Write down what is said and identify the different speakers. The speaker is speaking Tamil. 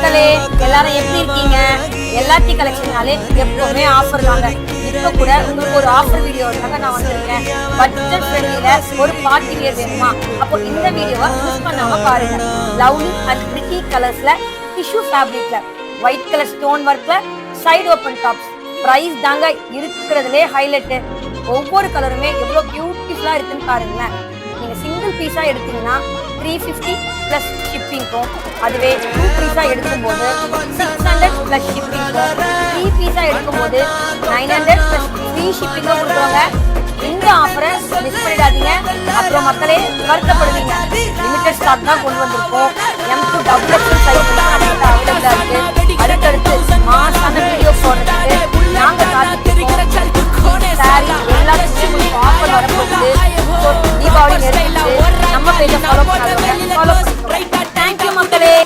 Speaker 1: மக்களே, எல்லாரும் எப்படி இருக்கீங்க? எல்லாத்தி கலெக்ஷனாலே எப்பவுமே ஆஃபர் தாங்க. இப்ப கூட உங்களுக்கு ஒரு ஆஃபர் வீடியோக்காக நான் வந்திருக்கேன். பட்ஜெட் ஃப்ரெண்ட்லில ஒரு பார்ட்டி வியர் வேணுமா? அப்போ இந்த வீடியோவை மிஸ் பண்ணாம பாருங்க. லவ்லி அண்ட் பிரிட்டி கலர்ஸ்ல டிஷ்யூ ஃபேப்ரிக்ல ஒயிட் கலர் ஸ்டோன் ஒர்க்ல சைடு ஓப்பன் டாப்ஸ். பிரைஸ் தாங்க இருக்கிறதுலே ஹைலைட். ஒவ்வொரு கலருமே எவ்வளவு பியூட்டிஃபுல்லா இருக்குன்னு பாருங்களேன். நீங்க சிங்கிள் பீஸா எடுத்தீங்கன்னா 350 பிளஸ் ஷிப்பிங்கும், அதுவே 2 பீஸா எடுக்கும்போது 600 பிளஸ் ஷிப்பிங்கும், 3 பீஸா எடுக்கும்போது 900 பிளஸ் ஃப்ரீ ஷிப்பிங்கும் கொடுக்குறாங்க. இந்த ஆஃபரை மிஸ் பண்ணிடாதீங்க. அப்புறம் மக்களே வருத்தப்படுவீங்க. லிமிடெட் ஸ்டாக் தான் கொண்டு வந்திருக்கோம். M2 XXL சைஸ் அவைலபிளா இருக்கு. அடுத்தடுத்து மாசான வீடியோ போடுறதுக்கு நாங்க காத்துருக்கோம். சாரி எல்லாத்துக்கும் ஆஃபர் வரப்போகுது. தீபாவளி நெருங்கிட்டு நம்ம பேஜை ஃபாலோ பண்ணாதவங்க ஃபாலோ